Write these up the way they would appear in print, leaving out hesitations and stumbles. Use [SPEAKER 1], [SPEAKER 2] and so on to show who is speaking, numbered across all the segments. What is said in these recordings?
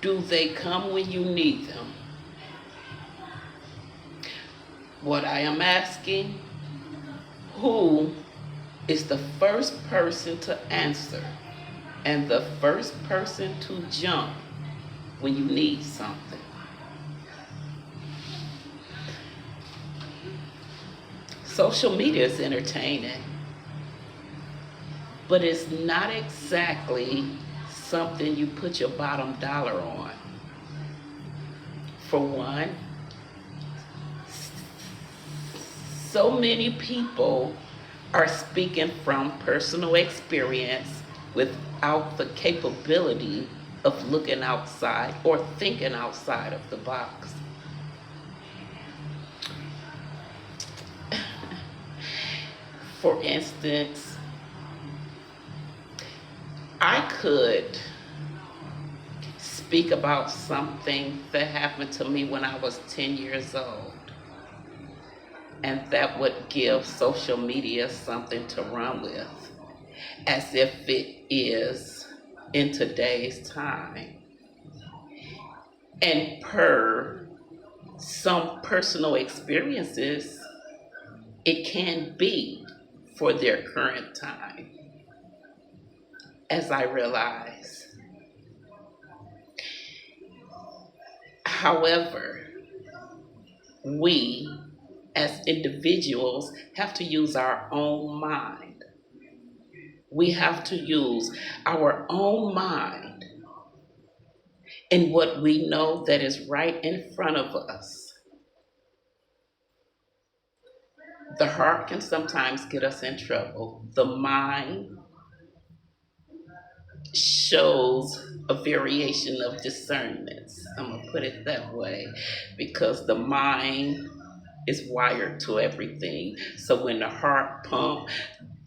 [SPEAKER 1] Do they come when you need them? What I am asking, who is the first person to answer and the first person to jump when you need something? Social media is entertaining, but it's not exactly something you put your bottom dollar on. For one, so many people are speaking from personal experience without the capability of looking outside or thinking outside of the box. For instance, I could speak about something that happened to me when I was 10 years old, and that would give social media something to run with, as if it is in today's time. And per some personal experiences, it can be for their current time, as I realize. However, we as individuals have to use our own mind. We have to use our own mind in what we know that is right in front of us. The heart can sometimes get us in trouble. The mind shows a variation of discernments. I'm going to put it that way because the mind is wired to everything. So when the heart pump,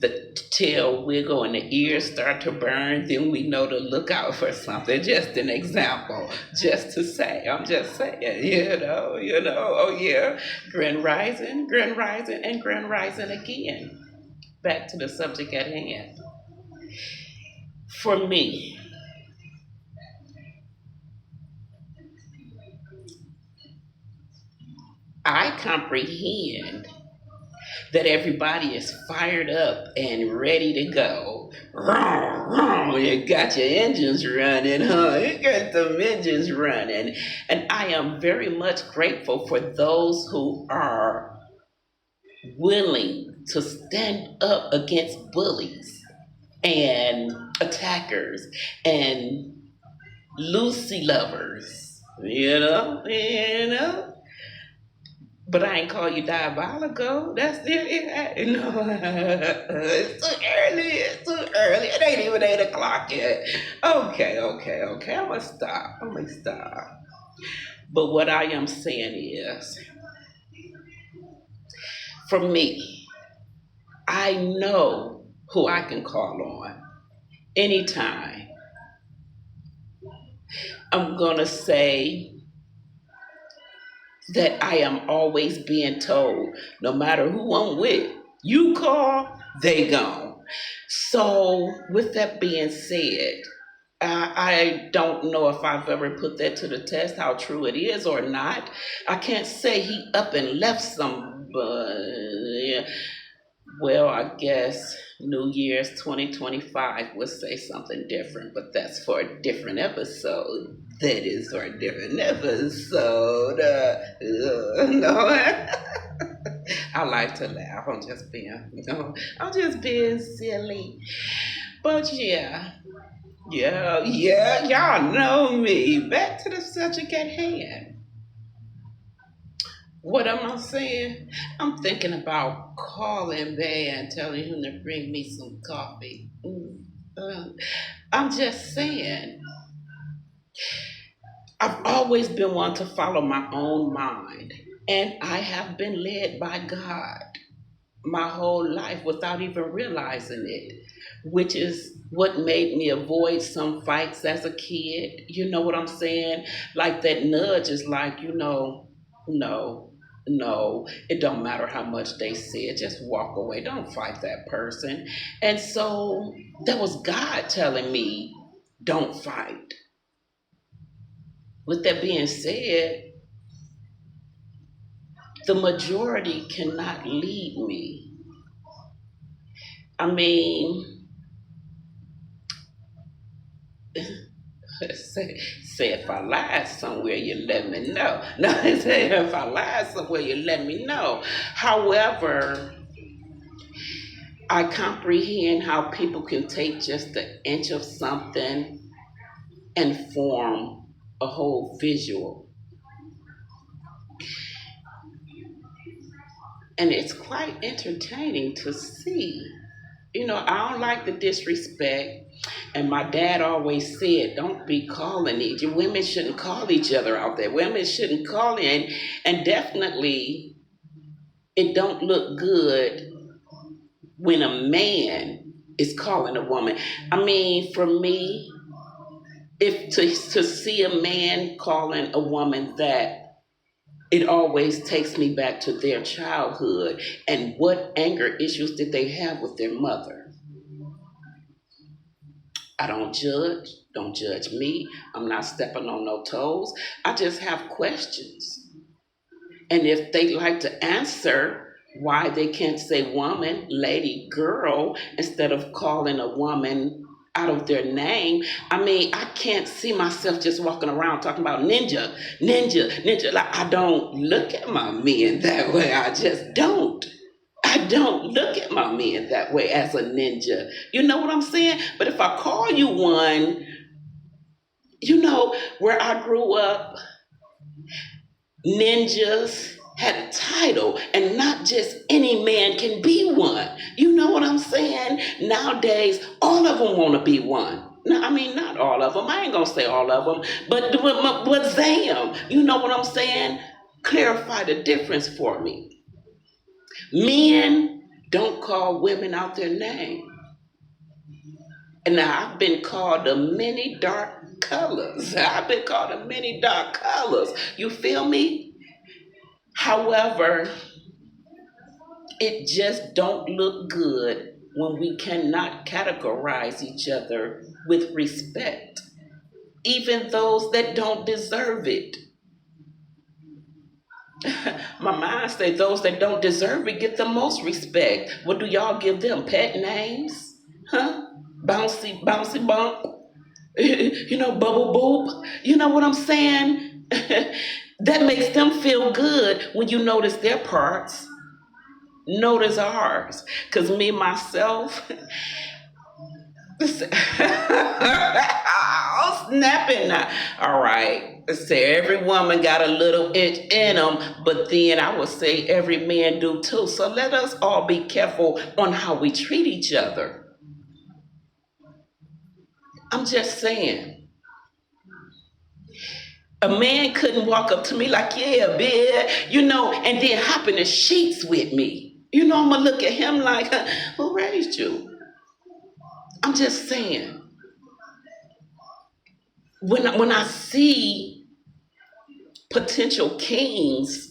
[SPEAKER 1] the tail wiggle and the ears start to burn, then we know to look out for something. Just an example, just to say, I'm just saying, oh yeah, Grand Rising, and Grand Rising again. Back to the subject at hand. For me, I comprehend that everybody is fired up and ready to go. You got your engines running, huh? You got them engines running. And I am very much grateful for those who are willing to stand up against bullies and attackers and Lucy lovers. But I ain't call you diabolical. That's still it. No, it's too early. It's too early. It ain't even 8 o'clock yet. Okay. I'm gonna stop. But what I am saying is, for me, I know who I can call on anytime. I'm gonna say that I am always being told, no matter who I'm with, you call, they gone. So, with that being said, I don't know if I've ever put that to the test, how true it is or not. I can't say he up and left somebody. Well, I guess New Year's 2025 would say something different, but that's for a different episode. That is for a different episode. No, I like to laugh. I'm just being silly. But yeah, y'all know me. Back to the subject at hand. What am I saying? I'm thinking about calling Bay and telling him to bring me some coffee. I'm just saying, I've always been one to follow my own mind, and I have been led by God my whole life without even realizing it, which is what made me avoid some fights as a kid. You know what I'm saying? Like that nudge is like, no, it don't matter how much they said, just walk away, don't fight that person. And so that was God telling me, don't fight. With that being said, the majority cannot lead me. I mean, say if I lied somewhere, you let me know. No, say if I lied somewhere, you let me know. However, I comprehend how people can take just an inch of something and form a whole visual. And it's quite entertaining to see. I don't like the disrespect. And my dad always said, don't be calling each women shouldn't call each other out there. Women shouldn't call in. And definitely it don't look good when a man is calling a woman. I mean, for me, if to see a man calling a woman that, it always takes me back to their childhood and what anger issues did they have with their mother. I don't judge. Don't judge me. I'm not stepping on no toes. I just have questions. And if they like to answer why they can't say woman, lady, girl, instead of calling a woman out of their name, I mean, I can't see myself just walking around talking about ninja, ninja, ninja. Like, I don't look at my men that way. I just don't. I don't look at my men that way as a ninja. You know what I'm saying? But if I call you one, where I grew up, ninjas had a title, and not just any man can be one. You know what I'm saying? Nowadays, all of them want to be one. No, I mean, not all of them. I ain't gonna say all of them, but Zam, you know what I'm saying? Clarify the difference for me. Men don't call women out their name. And now I've been called a many dark colors. I've been called a many dark colors. You feel me? However, it just don't look good when we cannot categorize each other with respect, even those that don't deserve it. My mind says those that don't deserve it get the most respect. What do y'all give them? Pet names? Huh? Bouncy, bouncy bump? Bubble boop? You know what I'm saying? That makes them feel good when you notice their parts. Notice ours. Because me, myself, I'm snapping now. All right. Say every woman got a little itch in them, but then I would say every man do too. So let us all be careful on how we treat each other. I'm just saying. A man couldn't walk up to me like, yeah, bitch, and then hop in the sheets with me. I'm going to look at him like, who raised you? I'm just saying. When I see potential kings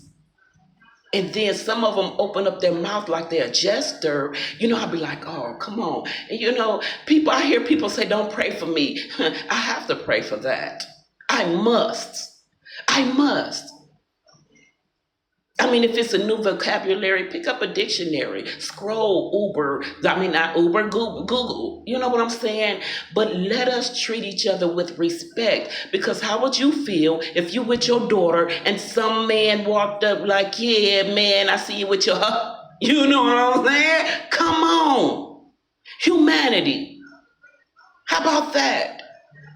[SPEAKER 1] and then some of them open up their mouth like they're a jester, I'll be like, oh, come on. And I hear people say, don't pray for me. I have to pray for that. I must. I mean, if it's a new vocabulary, pick up a dictionary, scroll not Uber, Google. You know what I'm saying? But let us treat each other with respect. Because how would you feel if you with your daughter and some man walked up like, yeah, man, I see you with your, you know what I'm saying? Come on. Humanity. How about that?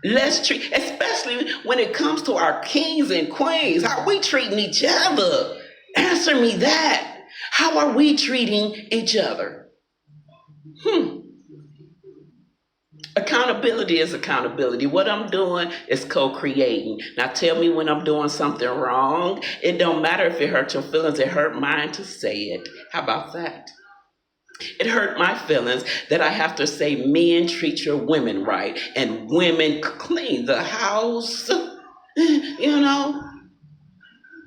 [SPEAKER 1] Let's treat, especially when it comes to our kings and queens, how we treating each other. Answer me that. How are we treating each other? Accountability is accountability. What I'm doing is co-creating. Now tell me when I'm doing something wrong. It don't matter if it hurts your feelings. It hurt mine to say it. How about that? It hurt my feelings that I have to say men treat your women right and women clean the house.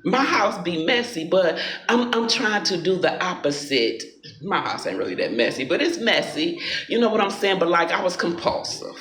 [SPEAKER 1] My house be messy, but I'm trying to do the opposite. My house ain't really that messy, but it's messy. You know what I'm saying? But like I was compulsive.